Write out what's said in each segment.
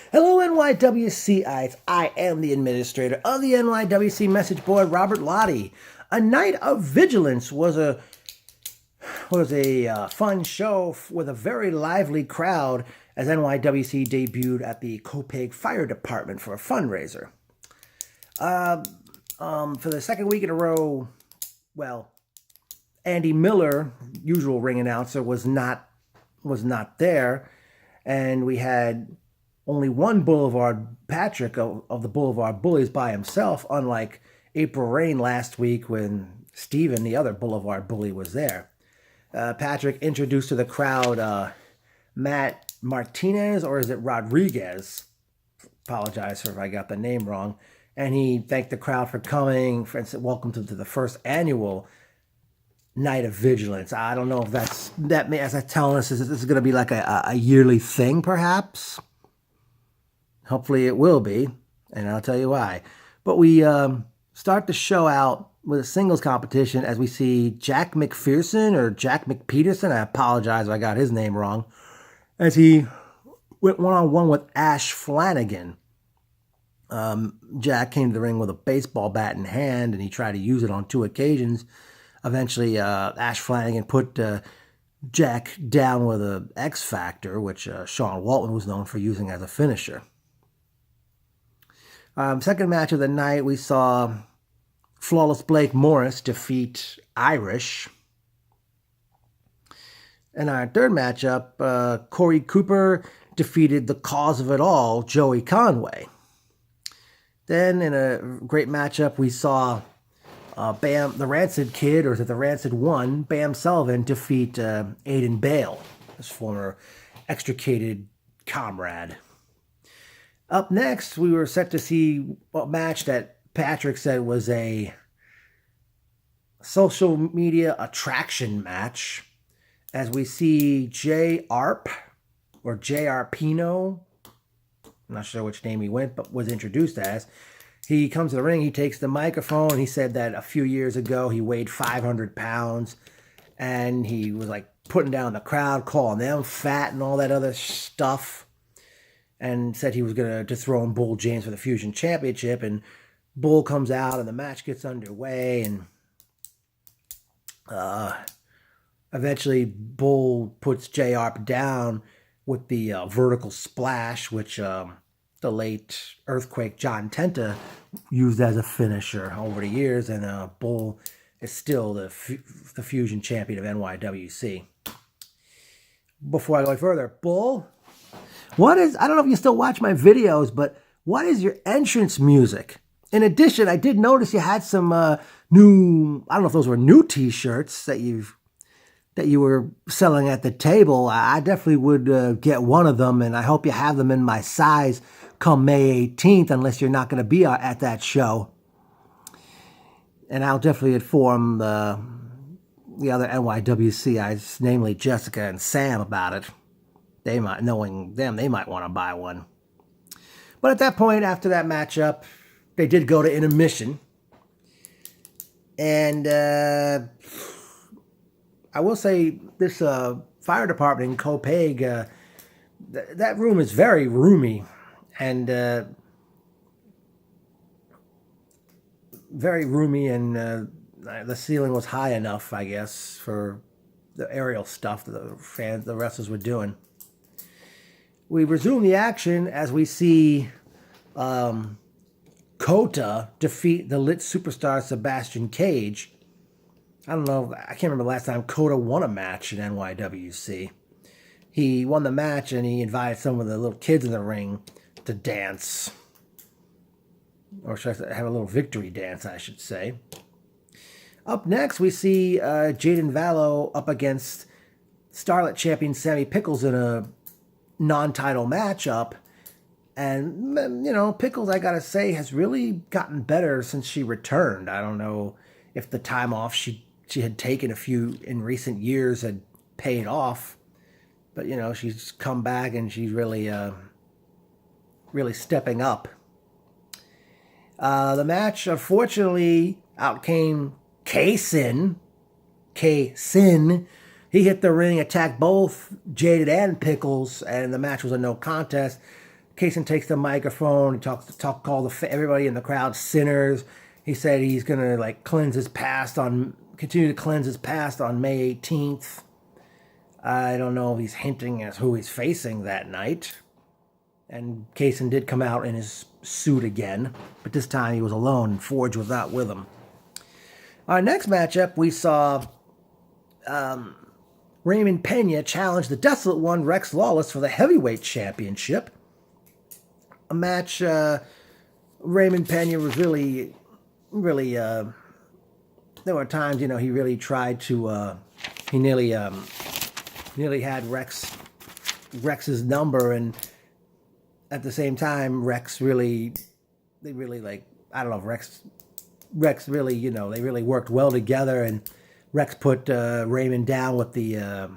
Hello, NYWCites. I am the administrator of the NYWC message board, Robert Lottie. A night of vigilance was a fun show with a very lively crowd as NYWC debuted at the Copiague Fire Department for a fundraiser. For the second week in a row, Andy Miller, usual ring announcer, was not there, and we had only one Boulevard Patrick of the Boulevard Bullies by himself, unlike April Rain last week when Steven, the other Boulevard Bully, was there. Patrick introduced to the crowd Matt Martinez, or is it Rodriguez? Apologize if I got the name wrong. And he thanked the crowd for coming and said, welcome to the first annual Night of Vigilance. I don't know if as I'm telling us, this is going to be like a yearly thing, perhaps. Hopefully it will be, and I'll tell you why. But we start the show out with a singles competition as we see Jack McPherson or Jack McPeterson. I apologize if I got his name wrong. As he went one-on-one with Ash Flanagan. Jack came to the ring with a baseball bat in hand, and he tried to use it on 2 occasions. Eventually, Ash Flanagan put Jack down with an X Factor, which Sean Waltman was known for using as a finisher. Second match of the night, we saw Flawless Blake Morris defeat Irish. In our third matchup, Corey Cooper defeated the cause of it all, Joey Conway. Then in a great matchup, we saw the Rancid Kid, or is it the Rancid One, Bam Sullivan, defeat Aiden Bale, his former extricated comrade. Up next, we were set to see a match that Patrick said was a social media attraction match, as we see Jay Arp, or J.R. Pino, I'm not sure which name he went, but was introduced as. He comes to the ring, he takes the microphone, and he said that a few years ago he weighed 500 pounds, and he was like putting down the crowd, calling them fat and all that other stuff, and said he was going to dethrone Bull James for the Fusion Championship. And Bull comes out, and the match gets underway, and eventually Bull puts J-Arp down with the vertical splash, which the late Earthquake John Tenta used as a finisher over the years, and Bull is still the Fusion Champion of NYWC. Before I go any further, Bull, I don't know if you still watch my videos, but what is your entrance music? In addition, I did notice you had some new, I don't know if those were new t-shirts that you were selling at the table. I definitely would get one of them, and I hope you have them in my size come May 18th, unless you're not going to be at that show. And I'll definitely inform the other NYWCites, namely Jessica and Sam, about it. Knowing them, they might want to buy one. But at that point, after that matchup, they did go to intermission. And I will say this fire department in Copiague, that room is very roomy, and the ceiling was high enough, I guess, for the aerial stuff that the wrestlers were doing. We resume the action as we see Kota defeat the lit superstar Sebastian Cage. I can't remember the last time Kota won a match in NYWC. He won the match, and he invited some of the little kids in the ring to dance. Or should I have a little victory dance, I should say. Up next, we see Jaden Vallow up against Starlet champion Sammy Pickles in a non-title matchup. And, Pickles, I gotta say, has really gotten better since she returned. I don't know if the time off she had taken a few in recent years had paid off. But, she's come back, and she's really stepping up. The match, unfortunately, out came K-Sin. He hit the ring, attacked both Jaded and Pickles, and the match was a no contest. Kaysen takes the microphone. He call everybody in the crowd sinners. He said he's gonna like continue to cleanse his past on May 18th. I don't know if he's hinting as who he's facing that night. And Kaysen did come out in his suit again, but this time he was alone and Forge was not with him. Our next matchup, we saw Raymond Pena challenge the Desolate One, Rex Lawless, for the Heavyweight Championship. A match Raymond Pena was really, there were times, he really tried to, he nearly had Rex's number, and at the same time, Rex really worked well together, and Rex put Raymond down with the,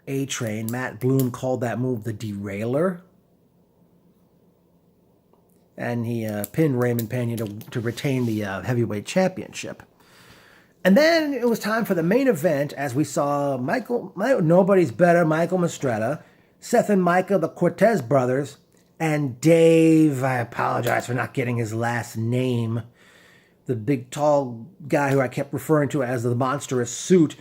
A-Train. Matt Bloom called that move the Derailer. And he pinned Raymond Pena to retain the heavyweight championship. And then it was time for the main event, as we saw nobody's better, Michael Mistretta, Seth and Micah, the Cortez brothers, and Dave, I apologize for not getting his last name, the big, tall guy who I kept referring to as the monstrous suit,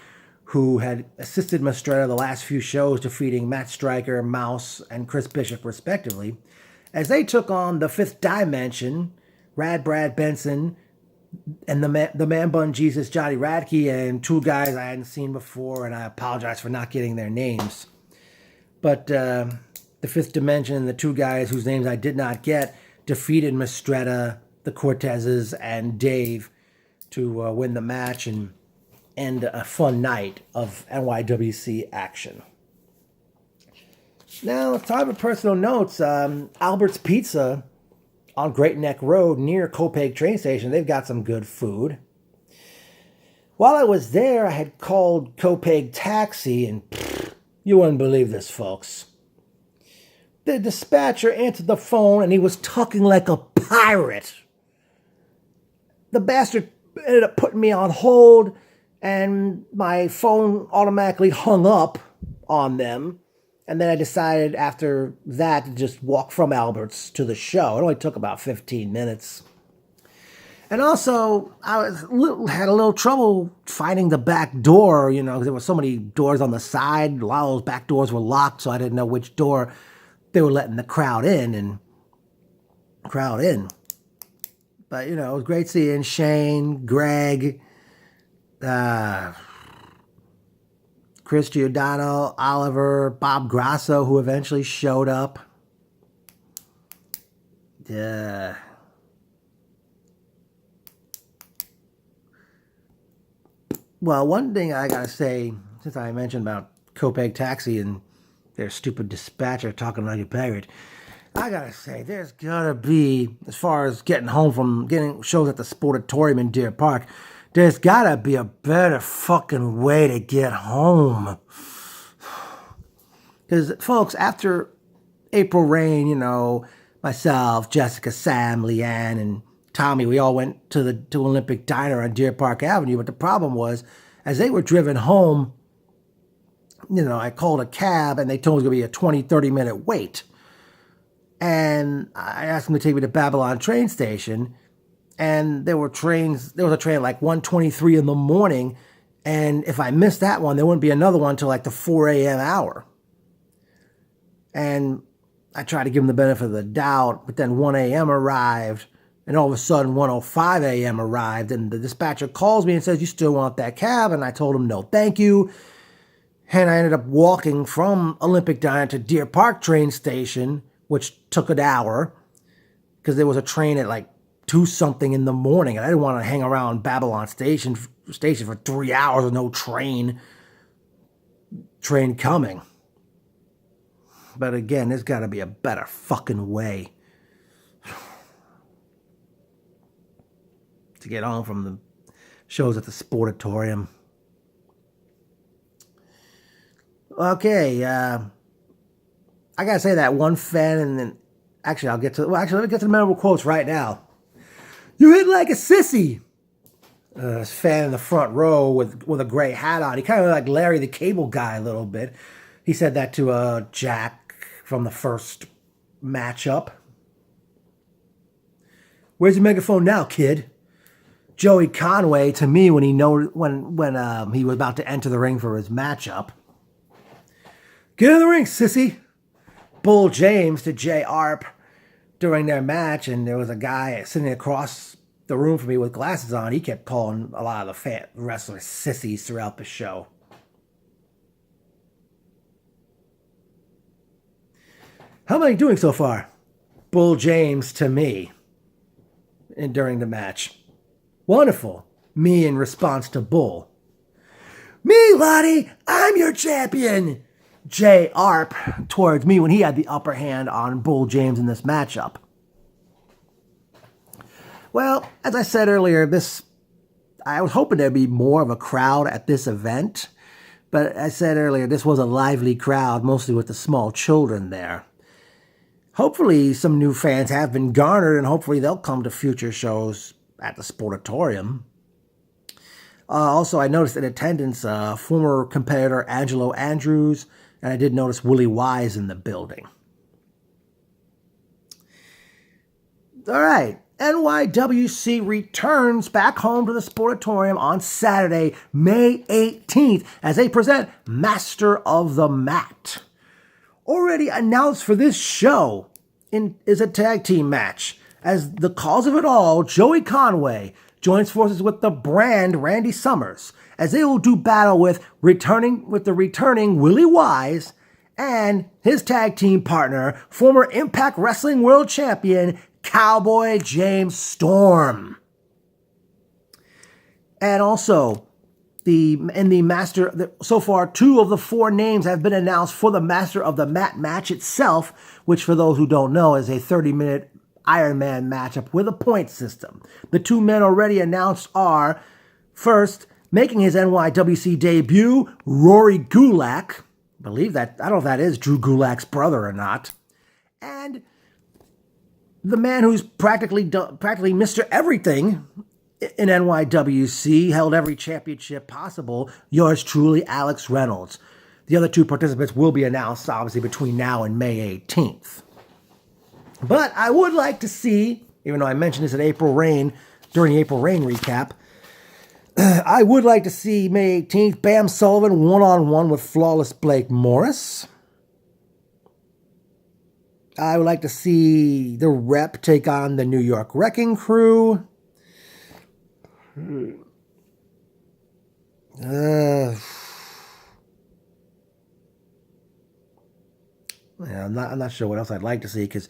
who had assisted Mistretta the last few shows, defeating Matt Striker, Mouse, and Chris Bishop, respectively, as they took on the Fifth Dimension, Rad Brad Benson, and the Man Bun Jesus, Johnny Radke, and two guys I hadn't seen before, and I apologize for not getting their names. But the Fifth Dimension and the two guys whose names I did not get defeated Mistretta, the Cortezes, and Dave to win the match and end a fun night of NYWC action. Now, it's time for personal notes. Albert's Pizza on Great Neck Road near Copiague train station. They've got some good food. While I was there, I had called Copiague Taxi, and you wouldn't believe this, folks. The dispatcher answered the phone, and he was talking like a pirate. The bastard ended up putting me on hold, and my phone automatically hung up on them. And then I decided after that to just walk from Albert's to the show. It only took about 15 minutes. And also, I had a little trouble finding the back door, because there were so many doors on the side. A lot of those back doors were locked, so I didn't know which door they were letting the crowd in. But, it was great seeing Shane, Greg, Chris Giordano, Oliver, Bob Grasso, who eventually showed up. Well, one thing I gotta say, since I mentioned about Copiague Taxi and their stupid dispatcher talking like a pirate, I gotta say, there's gotta be, as far as getting home from getting shows at the Sportatorium in Deer Park, there's gotta be a better fucking way to get home. Because, folks, after April Rain, myself, Jessica, Sam, Leanne, and Tommy, we all went to Olympic Diner on Deer Park Avenue. But the problem was, as they were driven home, I called a cab, and they told me it was going to be a 20, 30-minute wait. And I asked them to take me to Babylon train station. And there was a train at like 1:23 in the morning, and if I missed that one, there wouldn't be another one until like the 4 a.m. hour. And I tried to give them the benefit of the doubt, but then 1 a.m. arrived, and all of a sudden 1:05 a.m. arrived, and the dispatcher calls me and says, "You still want that cab?" And I told him, "No, thank you." And I ended up walking from Olympic Diner to Deer Park train station, which took an hour, because there was a train at like 2-something in the morning, and I didn't want to hang around Babylon station for 3 hours with no train coming. But again, there's got to be a better fucking way to get home from the shows at the Sportatorium. Okay, I gotta say that one fan, and then let me get to the memorable quotes right now. "You hit like a sissy." This fan in the front row with a gray hat on. He kind of like Larry the Cable Guy a little bit. He said that to Jack from the first matchup. Where's your megaphone now, kid? Joey Conway to me when he he was about to enter the ring for his matchup. Get in the ring, sissy. Bull James to Jay Arp during their match, and there was a guy sitting across the room from me with glasses on. He kept calling a lot of the wrestlers sissies throughout the show. How am I doing so far? Bull James to me during the match. Wonderful. Me in response to Bull. Me, Lottie, I'm your champion. Jay Arp towards me when he had the upper hand on Bull James in this matchup. Well, as I said earlier, I was hoping there'd be more of a crowd at this event. But I said earlier, this was a lively crowd, mostly with the small children there. Hopefully some new fans have been garnered, and hopefully they'll come to future shows at the Sportatorium. Also, I noticed in attendance former competitor Angelo Andrews, and I did notice Willie Wise in the building. All right, NYWC returns back home to the Sportatorium on Saturday, May 18th, as they present Master of the Mat. Already announced for this show is a tag team match. As the cause of it all, Joey Conway joins forces with the Brand Randy Summers, as they will do battle with the returning Willie Wise and his tag team partner, former Impact Wrestling World Champion Cowboy James Storm. And also, so far 2 of the 4 names have been announced for the Master of the Mat match itself, which for those who don't know is a 30-minute Iron Man matchup with a point system. The 2 men already announced are, first, making his NYWC debut, Rory Gulak. I don't know if that is Drew Gulak's brother or not. And the man who's practically Mr. Everything in NYWC, held every championship possible, yours truly, Alex Reynolds. The other 2 participants will be announced, obviously, between now and May 18th. But I would like to see, even though I mentioned this during the April Rain recap, I would like to see May 18th, Bam Sullivan one-on-one with Flawless Blake Morris. I would like to see the Rep take on the New York Wrecking Crew. I'm not sure what else I'd like to see, because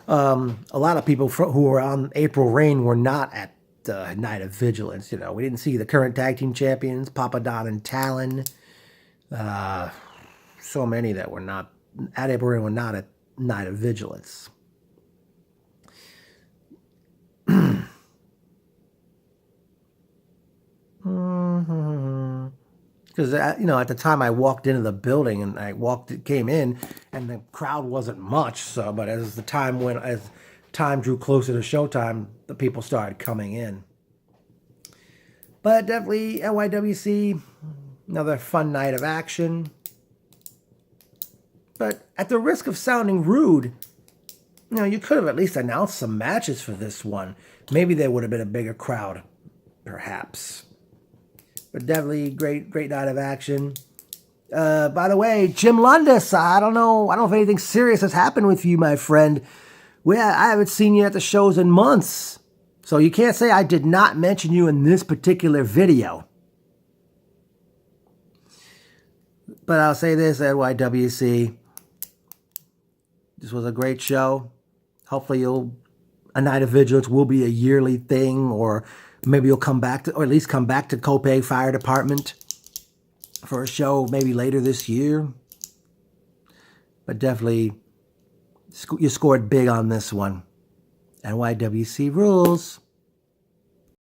a lot of people who were on April Rain were not at the Night of Vigilance. We didn't see the current tag team champions, Papa Don and Talon. So many that were not at April Rain were not at Night of Vigilance. Because, at the time I walked into the building and came in, and the crowd wasn't much. So, but as time drew closer to showtime, the people started coming in. But definitely NYWC, another fun night of action. But at the risk of sounding rude, you could have at least announced some matches for this one. Maybe there would have been a bigger crowd, perhaps. But definitely great night of action. By the way, Jim Lundis, I don't know if anything serious has happened with you, my friend. I haven't seen you at the shows in months. So you can't say I did not mention you in this particular video. But I'll say this, NYWC. This was a great show. Hopefully a Night of Vigilance will be a yearly thing, or maybe you'll come back or at least come back to Copiague Fire Department for a show maybe later this year. But definitely, you scored big on this one. NYWC rules.